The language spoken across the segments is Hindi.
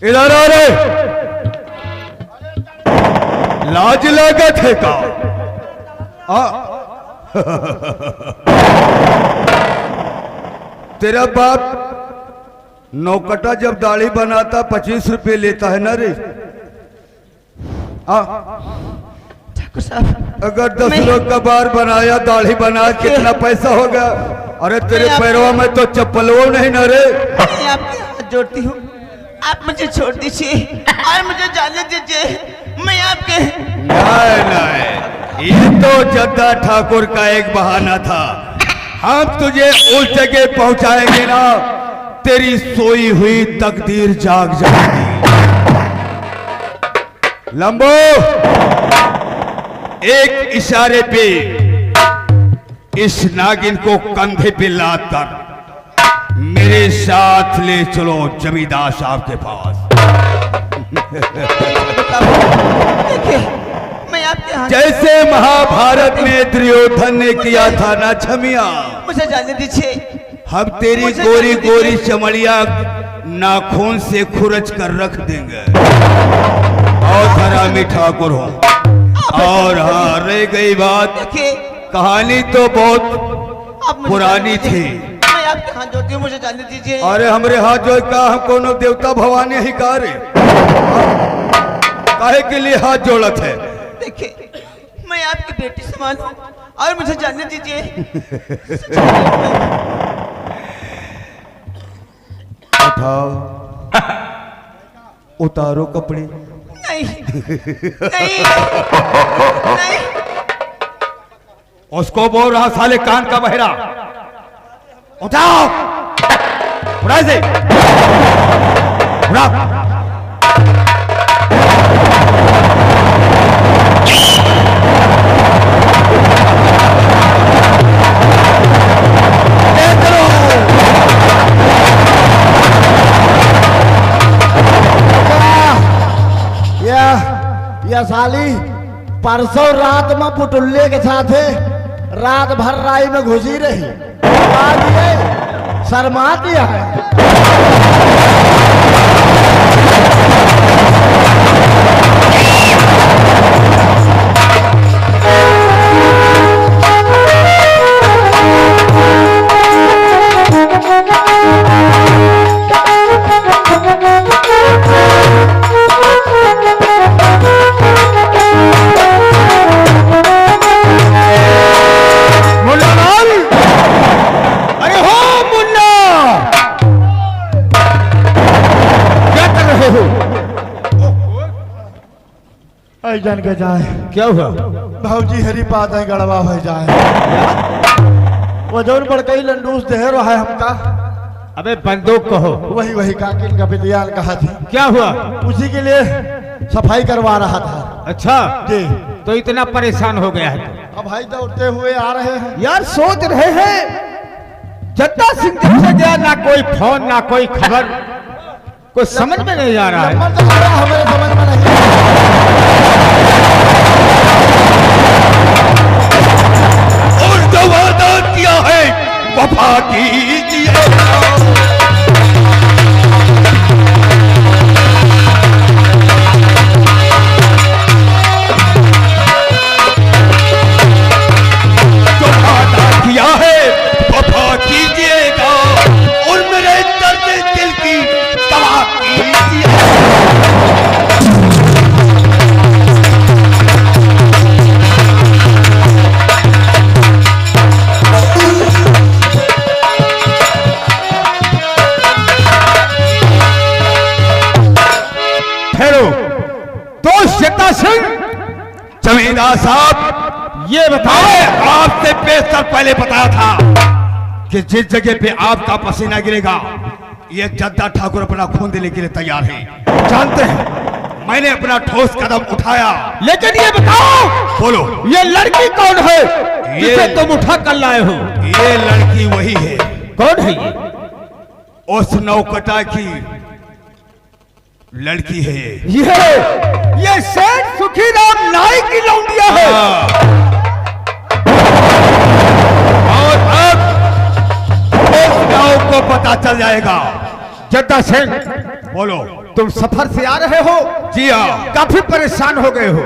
इधर आ रे। लाज लागत है का? तेरा बाप नौकटा जब दाढ़ी बनाता 25 रुपए लेता है ना रे। ठाकुर साहब, अगर 10 लोग का बार बनाया दाढ़ी बना कितना पैसा होगा? अरे तेरे पैरों में तो चप्पलों नहीं ना रे। मैं आपके हाथ जोड़ती हूँ, आप मुझे छोड़ दीजिए और मुझे जाने दीजिए। मैं आपके नहीं, ये तो जद्दा ठाकुर का एक बहाना था। हम तुझे उस जगह पहुंचाएंगे ना, तेरी सोई हुई तकदीर जाग जाएगी। लंबो, एक इशारे पे इस नागिन को कंधे पे लाद कर मेरे साथ ले चलो जमींदार साहब के पास। देखिए, मैं आपके हाथ, जैसे महाभारत में दुर्योधन ने किया था ना छमिया, मुझे जाने दीजिए। हम तेरी गोरी गोरी चमड़िया नाखून से खुरच कर रख देंगे। और हरामी ठाकुर हो। और हाँ, रह गई बात, देखिए, कहानी तो बहुत आप मुझे पुरानी जाने थी। दीजिए। मैं आपके हाथ जोड़ती हूँ, मुझे जाने दीजिए। अरे हमरे हाथ जो का हम कोनो देवता भवानी ही का रे? काहे के लिए हाथ जोड़त है? देखिए, मैं आपकी बेटी समान हूँ और मुझे जाने दीजिए। उठाओ, उतारो कपड़े। नहीं, नहीं, नहीं। उसको बोल रहा साले कान का बहरा, उठाओ, उड़ा से, उड़ा। या साली परसों रात में पुटुल्ले के साथ रात भर राई में घुसी रही। आज ये शर्मा दिया है। जन के जाए। क्या हुआ? भाजी हरी पात है गड़वा हो जाए। वो जोन बढ़ कई लंडूस देह रहा है हमका। अबे बंदूक कहो। वही वही काकिन का विद्याल कहा थी। क्या हुआ? उसी के लिए सफाई करवा रहा था। अच्छा जी, तो इतना परेशान हो गया है? अब भाई दौड़ते हुए आ रहे हैं। यार सोच रहे हैं, जद्दा सिंह जब से गया ना कोई फोन ना कोई खबर, कोई समझ में नहीं आ रहा है। नंबर तो लगा, हमें समझ में नहीं। और जो वादा किया है वफा कीजिए। जो वादा किया है वफा कीजिएगा और मेरे दर्द दिल की दवा कीजिए। जमींदार साहब, ये बताओ, आपसे बेहतर पहले बताया था कि जिस जगह पे आपका पसीना गिरेगा ये जद्दा ठाकुर अपना खून देने के लिए तैयार है। जानते हैं, मैंने अपना ठोस कदम उठाया। लेकिन ये बताओ, बोलो, ये लड़की कौन है जिसे तुम उठा कर लाए हो? ये लड़की वही है। कौन है ये? उस नौकटा की लड़की है ये सेठ सुखीराम नाई की लौंडिया है। और अब इस गांव को पता चल जाएगा। जद्दा सिंह, बोलो, तुम सफर से आ रहे हो, जी हाँ। काफी परेशान हो गए हो।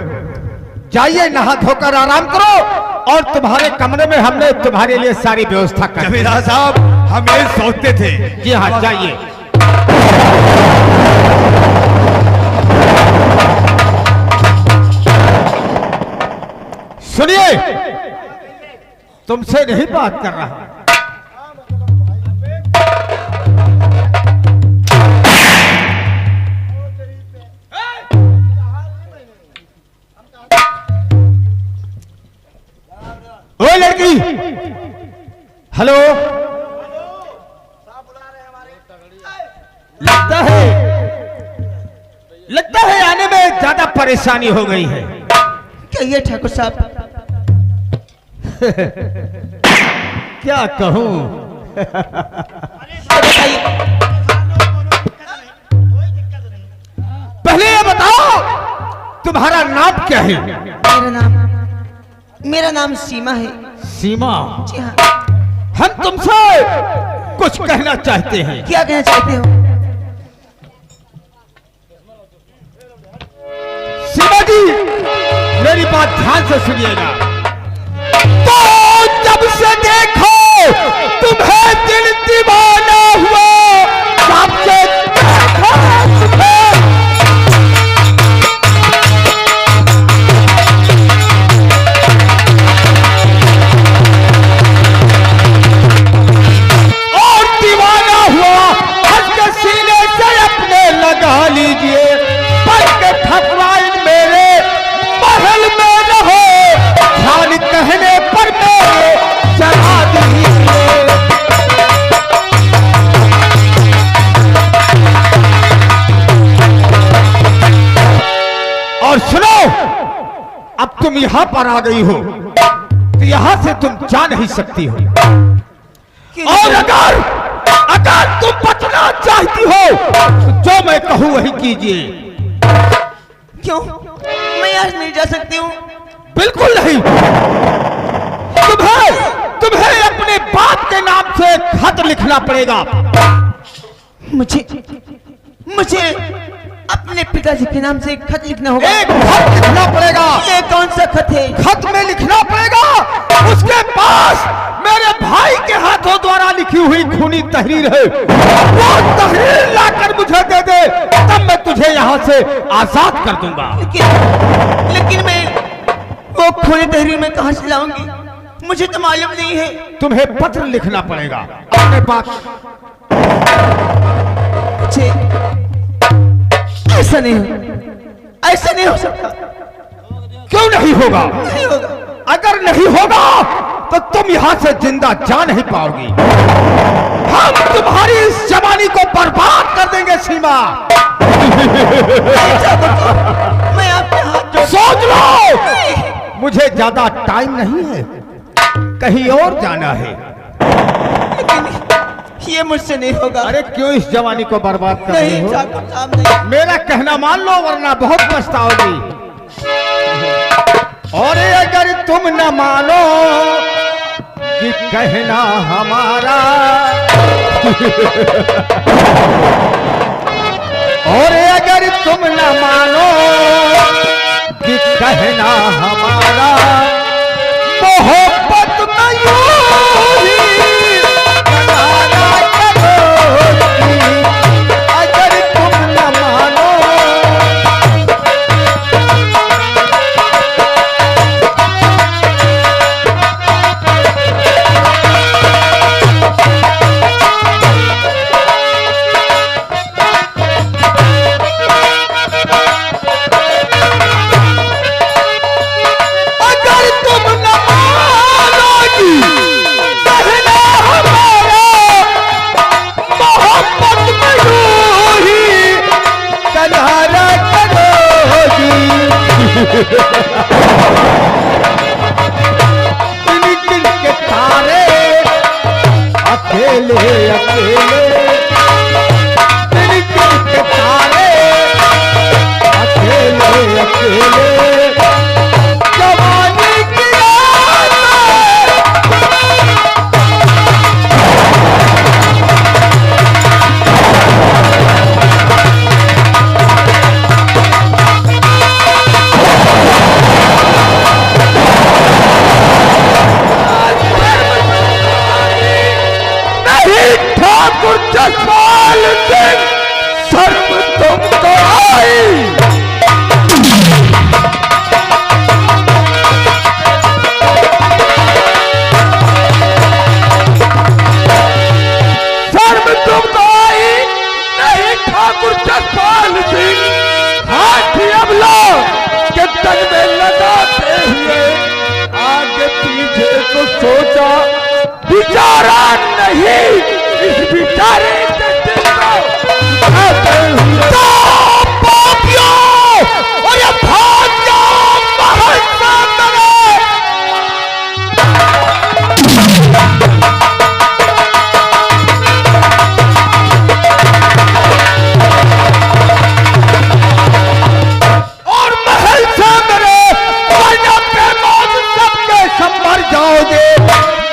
जाइए नहा धोकर आराम करो और तुम्हारे कमरे में हमने तुम्हारे लिए सारी व्यवस्था कर दी। जमींदार साहब हम ये सोचते थे। जी हाँ, जाइए। सुनिए, तुमसे नहीं बात कर रहा। ओ लड़की, हेलो, लगता है आने में ज्यादा परेशानी हो गई है। कहिए ठाकुर साहब। क्या कहूं? पहले ये बताओ तुम्हारा नाम क्या है? मेरा नाम सीमा है। सीमा? जी हाँ। हम तुमसे कुछ कहना चाहते हैं। क्या कहना चाहते हो? सीमा जी, मेरी बात ध्यान से सुनिएगा। तो जब से देखो तुम्हें दिल दीवाना हुआ, जब से और दीवाना हुआ, हंस के सीने से अपने लगा लीजिए, पल के ठकुराइन मेरे महल में रहो, ध्यान कहने पर मेरे चढ़ा दीजिए। और सुनो, अब तुम यहां पर आ गई हो तो यहां से तुम जा नहीं सकती हो। और अगर तुम बचना चाहती हो तो जो मैं कहूं वही कीजिए। क्यों? मैं आज नहीं जा सकती हूँ। बिल्कुल नहीं। तुम्हें अपने बाप के नाम से खत लिखना पड़ेगा। मुझे अपने पिताजी के नाम से एक खत लिखना होगा। एक खत लिखना पड़ेगा। ये कौन सा खत है? खत में लिखना पड़ेगा उसके पास मेरे भाई के हाथों द्वारा लिखी हुई खूनी तहरीर है, वो तहरीर लाकर मुझे दे दे, तब मैं तुझे यहाँ से आजाद कर दूंगा। लेकिन मैं वो खूनी तहरीर में कहाँ से लाऊंगी? मुझे तो मालूम नहीं है। तुम्हें पत्र लिखना पड़ेगा अपने पास। ऐसा नहीं हो सकता। क्यों नहीं होगा? नहीं होगा। अगर नहीं होगा तो तुम यहां से जिंदा जा नहीं पाओगी। हम तुम्हारी इस जवानी को बर्बाद कर देंगे सीमा। मैं आपके हाथ जोड़। सोच लो, मुझे ज्यादा टाइम नहीं है, कहीं और जाना है। लेकिन ये मुझसे नहीं होगा। अरे क्यों इस जवानी को बर्बाद कर रहे नहीं हो? ठाकुर साहब नहीं। मेरा कहना मान लो वरना बहुत पछताओगी। और अगर तुम न मानो कि कहना हमारा और अगर तुम न मानो कि कहना हमारा, मोहब्बत में यूं ही करारा करोगी। अगर तुम न मानो दिन के तारे अकेले अकेले, दिन के तारे अकेले अकेले, जवानी की जसपाल सिंह हाथी अबला के तन में लगाते हुए आगे पीछे को सोचा, बिचारा नहीं इस बिचारे के दिल को उठाते हुए पापियों और ये भाग जाओ महल सामने। और महल सामने वरना बेमौत सबके सब मर जाओगे।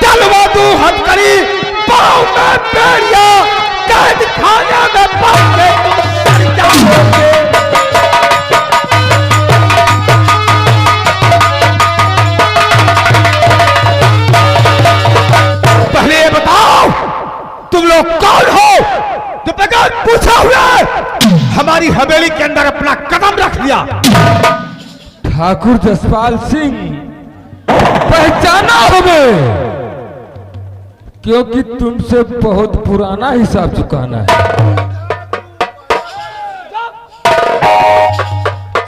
डलवा दो हथकड़ी, पाँव में बेड़िया, कैद खाने में पड़ के तुम मर जाओगे। पहले ये बताओ तुम लोग कौन हो जो बगैर पूछा हुए हमारी हवेली के अंदर अपना कदम रख लिया? ठाकुर जसपाल सिंह पहचाना हमें, क्योंकि तुमसे बहुत पुराना हिसाब चुकाना है।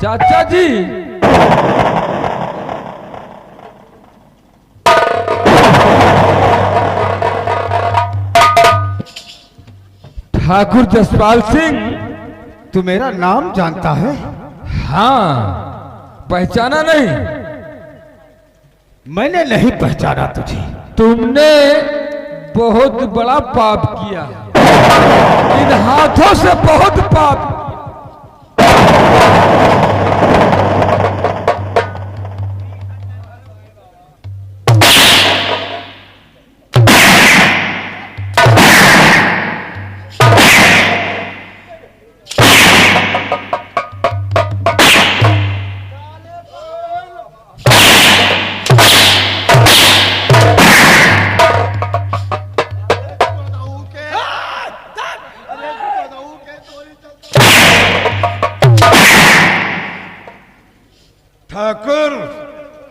चाचा जी ठाकुर जसपाल सिंह, तू मेरा नाम जानता है? हाँ, पहचाना नहीं? मैंने नहीं पहचाना तुझे। तुमने बहुत बड़ा पाप किया, इन हाथों से बहुत पाप। ठाकुर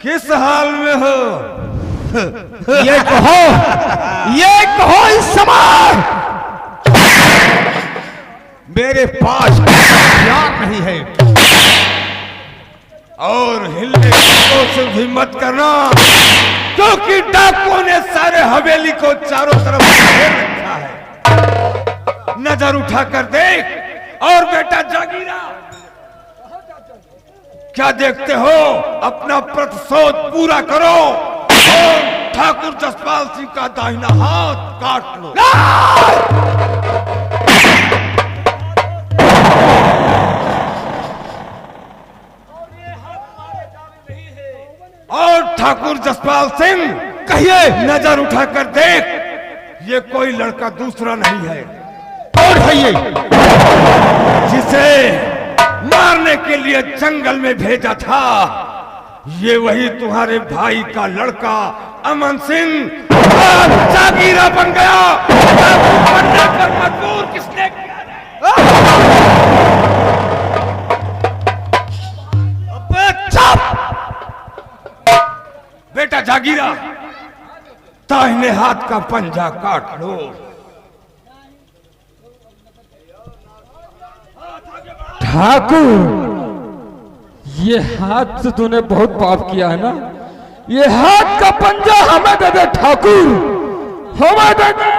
किस हाल में हो? ये कहो इस समय मेरे पास हथियार नहीं है और हिलने से भी मत करना, क्योंकि डाकुओं ने सारे हवेली को चारों तरफ घेर रखा है। नजर उठाकर देख। और बेटा जागीरा, क्या देखते हो? अपना प्रतिशोध पूरा करो और ठाकुर जसपाल सिंह का दाहिना हाथ काट लो। और ठाकुर जसपाल सिंह, कहिए, नजर उठाकर देख, ये कोई लड़का दूसरा नहीं है। और है ये जिसे मारने के लिए जंगल में भेजा था, ये वही तुम्हारे भाई का लड़का अमन सिंह आज जागीरा बन गया। बनने पर मजबूर किसने किया? बेटा जागीरा, दाहिने हाथ का पंजा काट लो। ठाकुर, ये हाथ से तूने बहुत पाप किया है ना? ये हाथ का पंजा हमें दे दे ठाकुर, हमें दे दे।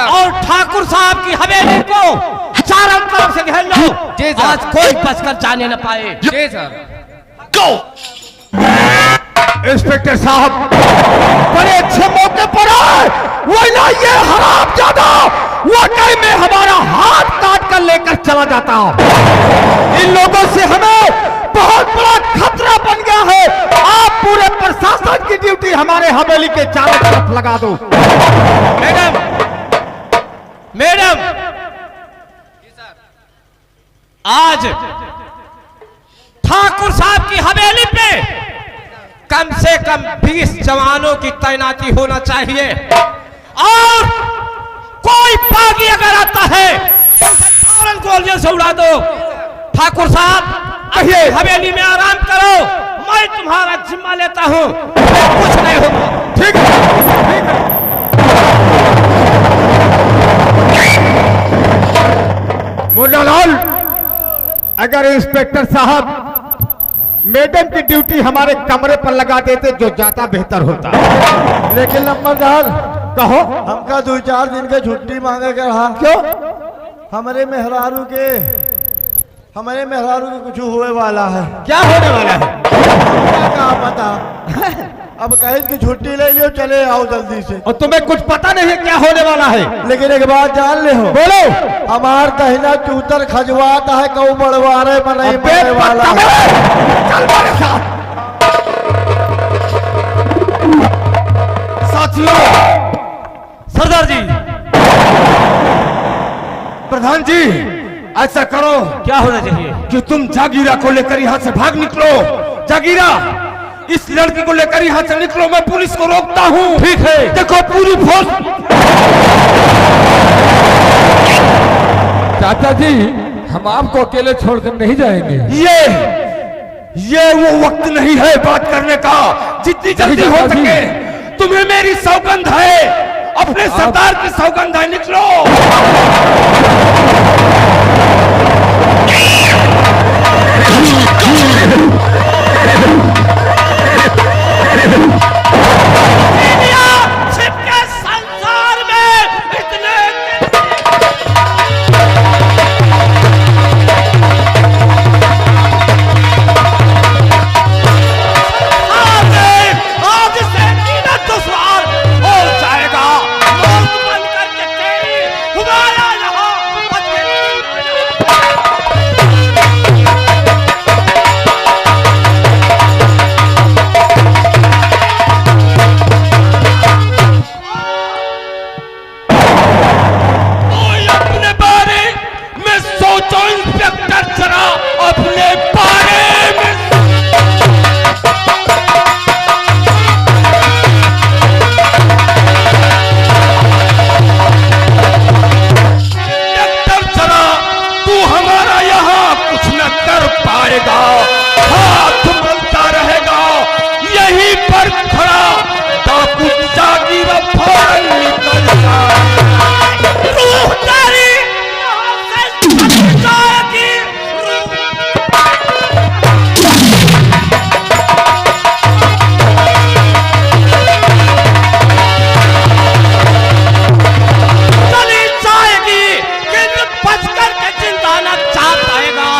और ठाकुर साहब की हवेली को चारों तरफ से घेर लो। आज कोई बचकर जाने न पाए। जी सर। गो। इंस्पेक्टर साहब, बड़े अच्छे मौके पर आए। वही ना, ये हरामजादा वाकई में हमारा हाथ काट कर लेकर चला जाता। इन लोगों से हमें बहुत बड़ा खतरा बन गया है। आप पूरे प्रशासन की ड्यूटी हमारे हवेली के चारों तरफ लगा दो। मैडम, मैडम, आज ठाकुर साहब की हवेली पे कम से कम 20 जवानों की तैनाती होना चाहिए और कोई बागी अगर आता है तो फौरन गोलियों से उड़ा दो। ठाकुर साहब अपनी हवेली में आराम करो, मैं तुम्हारा जिम्मा लेता हूं, कुछ नहीं होगा। ठीक है। मुन्नालाल, अगर इंस्पेक्टर साहब मैडम की ड्यूटी हमारे कमरे पर लगा देते जो ज्यादा बेहतर होता। लेकिन नंबरदार, कहो। हमका 2-4 दिन के छुट्टी मांगे के रहा। क्यों? हमारे मेहरारू के कुछ हुए वाला है। क्या होने वाला है? क्या कहा पता। अब कहीं की छुट्टी ले लियो, चले आओ जल्दी से। और तुम्हें कुछ पता नहीं है क्या होने वाला है? लेकिन एक बात जान ले हो, बोलो। हमार दहिना चूतर खजवाता है, कऊ बड़वारे में नहीं मरने वाला है। चल मेरे साथ। साथियों, सरदार जी, प्रधान जी, ऐसा करो क्या होना चाहिए? कि तुम जागीरा को लेकर यहाँ से भाग निकलो। जागीरा, इस लड़की को लेकर यहाँ से निकलो, मैं पुलिस को रोकता हूँ। ठीक है। देखो पूरी फोर्स। चाचा जी, हम आपको अकेले छोड़कर नहीं जाएंगे। ये वो वक्त नहीं है बात करने का। जितनी जल्दी हो सके, तुम्हें मेरी सौगंध है, अपने सरदार की सौगंध है, निकलो। छिपके संसार में इतने आज से जीना दुश्वार हो जाएगा। मौत बन करके तेरी हमारा यहाँ अपने बारे में सोचो इंस्पेक्टर, जरा अपने बारे में। इंस्पेक्टर, जरा तू हमारा यहाँ कुछ न कर पाएगा, हाथ मलता रहेगा यहीं पर खड़ा। डाकू जागीर फौरन निकल जाए। रूह तेरी यहाँ से निकल जाएगी। चली जाएगी, किंतु बच करके जिंदा न जा पाएगा।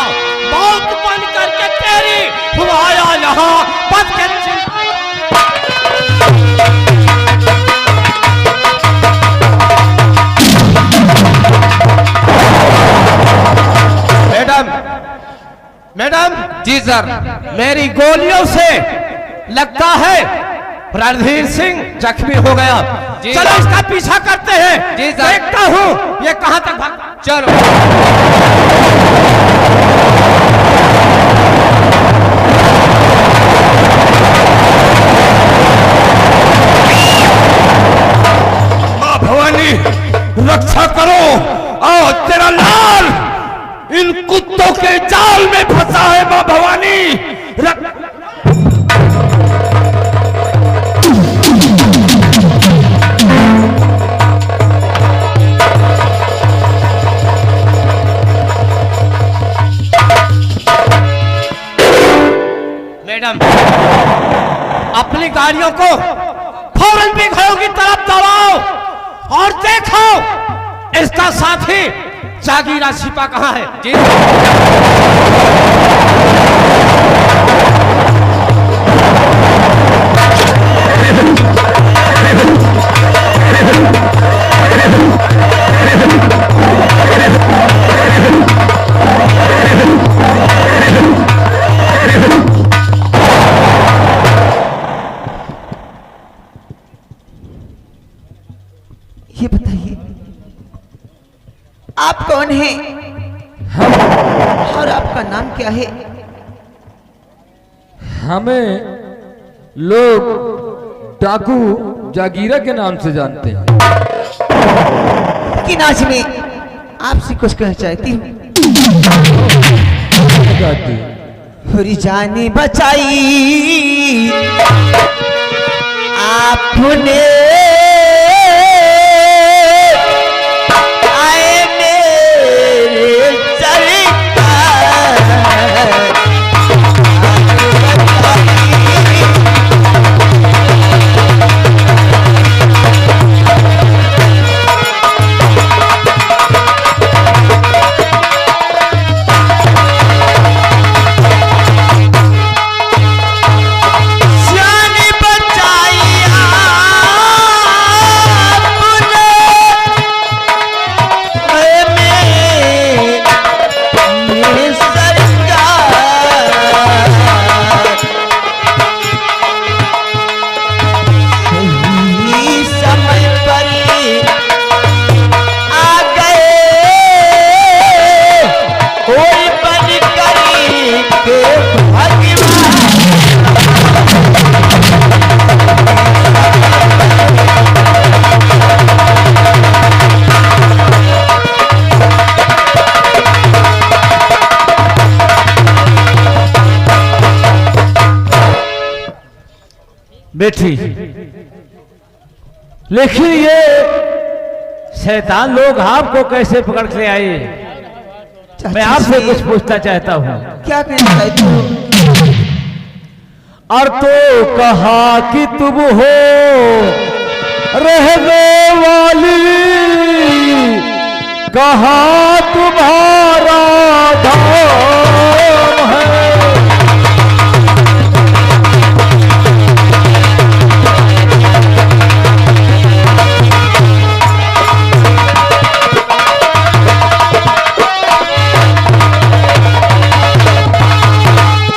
मौत बन करके तेरी हुआया यहाँ बच के मैडम, मैडम जी सर, मेरी गोलियों से लगता है रणधीर सिंह जख्मी हो गया। चलो इसका पीछा करते हैं। जी सर। देखता हूँ ये कहां तक भागता। चलो। माँ भवानी, रक्षा करो। आओ, तेरा लाल इन कुत्तों के जाल में फंसा है। माँ भवानी, मैडम, अपनी गाड़ियों को फौरन भी घरों की तरफ दौड़ाओ और देखो इसका साथी जागीरा छिपा कहाँ है। जी ये बताइए आप कौन हैं और आपका नाम क्या है? हमें लोग डाकू जागीरा के नाम से जानते हैं। कि नाच में आपसे कुछ कहना चाहती हूँ। हुरी जाने बचाई आपने आए मेरे सरकार बेटी, लेकिन ये शैतान लोग आपको कैसे पकड़ के आए? मैं आपसे कुछ पूछना चाहता हूँ। क्या कहना चाहती हो? और तो कहा कि तुम हो रहने वाली, कहा तुम्हारा धाम है।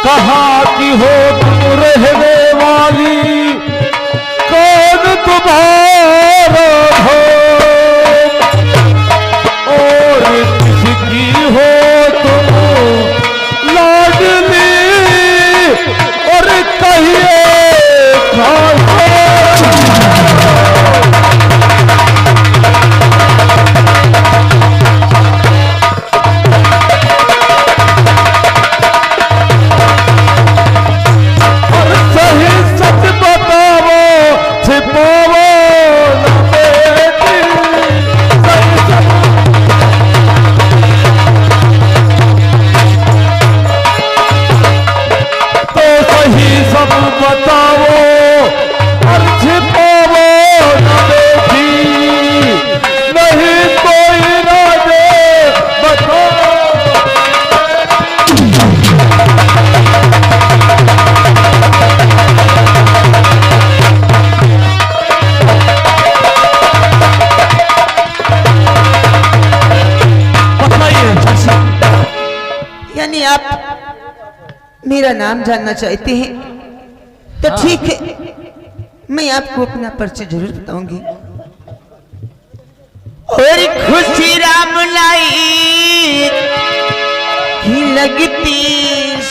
कहा कि हो तुम रहने वाली, कौन तुम्हारा धाम, और किसकी हो तुम लाडली, और कहिए मेरा नाम जानना चाहते हैं तो ठीक है, मैं आपको अपना परिचय जरूर बताऊंगी। और खुशी राम लाई ही लगती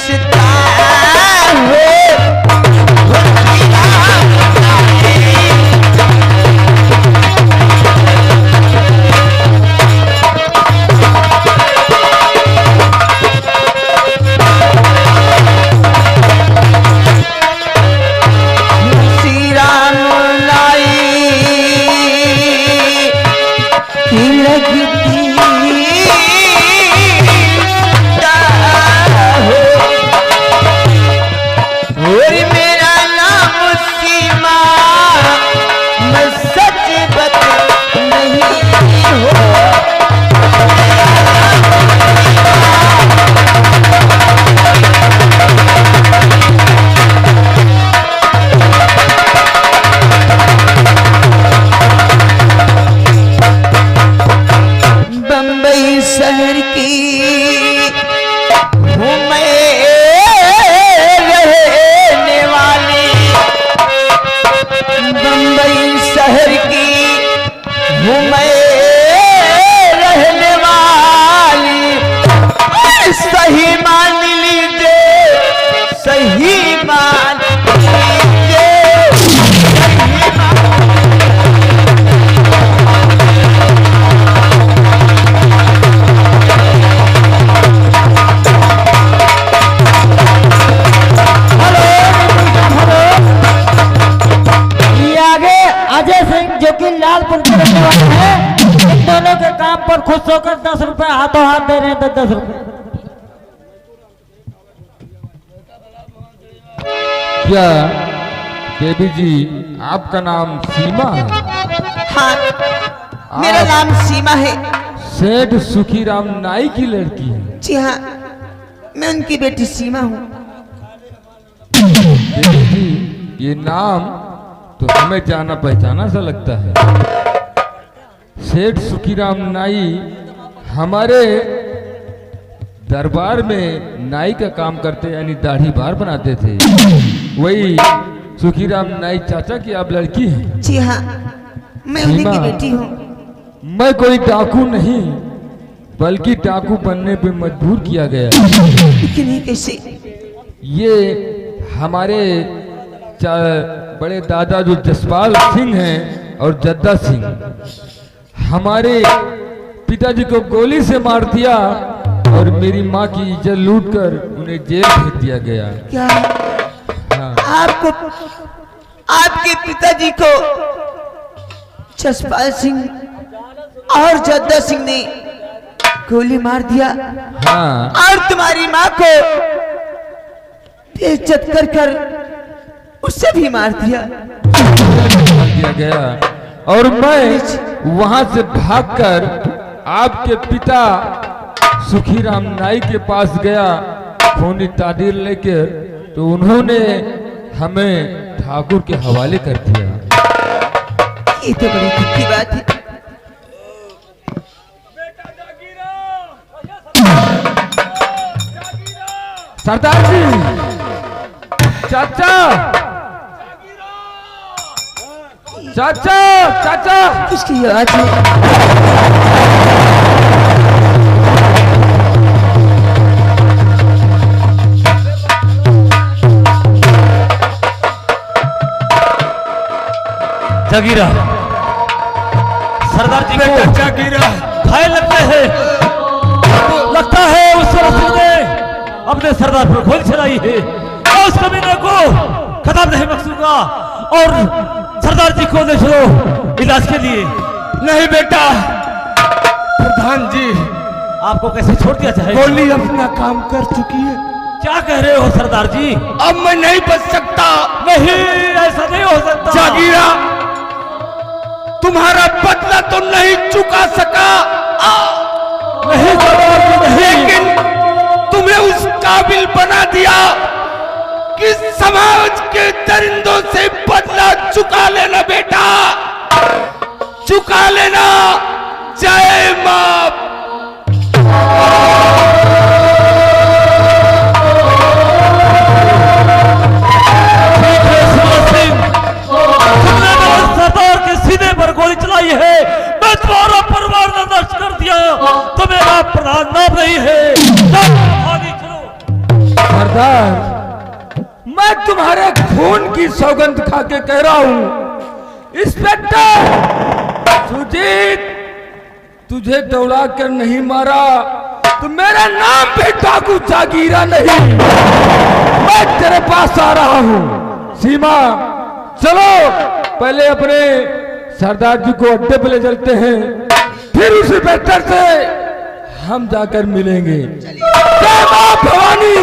सता हो, लगती हो बम्बई शहर की हूँ मैं रहने वाली, बम्बई शहर की हूँ मैं रहने वाली। सही मान लीजिए, सही मान लीजिए, सही मान। अजय सिंह जो कि लालपुर के रहने वाले हैं, इन दोनों के काम पर खुश होकर 10 रुपए हाथों हाथ दे रहे हैं। 10 रुपए। क्या देवी जी आपका नाम सीमा है? हाँ, मेरा नाम सीमा है। सेठ सुखीराम नाई की लड़की है? जी हाँ, मैं उनकी बेटी सीमा हूँ। देवी जी ये नाम तो हमें जाना पहचाना सा लगता है। सेठ सुखीराम नाई हमारे दरबार में नाई का काम करते, यानी दाढ़ी बार बनाते थे। वही सुखीराम नाई चाचा की आप लड़की हैं? जी हाँ, मैं उन्हीं की बेटी हूँ। मैं कोई डाकू नहीं, बल्कि डाकू बनने पे मजबूर किया गया। लेकिन ये कैसे? ये हमारे बड़े दादा जो जसपाल सिंह हैं और जद्दा सिंह, हमारे पिताजी को गोली से मार दिया और मेरी माँ की इज्जत लूटकर उन्हें जेल भेज दिया गया। क्या हाँ। आपको, आपके पिताजी को जसपाल सिंह और जद्दा सिंह ने गोली मार दिया? हाँ। और तुम्हारी माँ को बेइज्जत कर कर उससे भी मार दिया गया। और मैं वहां से भागकर आपके पिता सुखीराम नाई के पास गया खूनी तादीर लेकर, तो उन्होंने हमें ठाकुर के हवाले कर दिया। ये तो बड़ी दुख की बात है। सरदार जी, चाचा, चाचा, चाचा, किसकी आवाज है? जागीरा, सरदार जी को जागीरा घायल लगते हैं। लगता है उस रसूल ने अपने सरदार पर गोली चलाई है और उस कमीने को खत्म नहीं बख्शूंगा। और सरदार जी को ले चलो इलाज के लिए। नहीं बेटा, प्रधान जी आपको कैसे छोड़ दिया जाए? गोली अपना काम कर चुकी है। क्या कह रहे हो सरदार जी? अब मैं नहीं बच सकता। नहीं, ऐसा नहीं हो सकता। जागीरा, तुम्हारा बदला तो नहीं चुका सका, नहीं सरदार जी, नहीं। लेकिन तुम्हें उस काबिल बना दिया कि समाज के दरिंदों से बदला चुका लेना बेटा, चुका लेना। जय मां। सरदार के सीने पर गोली चलाई है, मैं तुम्हारा परिवार ने नष्ट कर दिया, तो मेरा प्रधान नाम नहीं है। सरदार, मैं तुम्हारे खून की सौगंध खा के कह रहा हूं, इंस्पेक्टर सुजीत, तुझे दौड़ा कर नहीं मारा तो मेरा नाम भी डाकू जागीरा नहीं। मैं तेरे पास आ रहा हूं। सीमा, चलो पहले अपने सरदार जी को अड्डे पे ले चलते हैं, फिर उस इंस्पेक्टर से हम जाकर मिलेंगे। जय मां भवानी।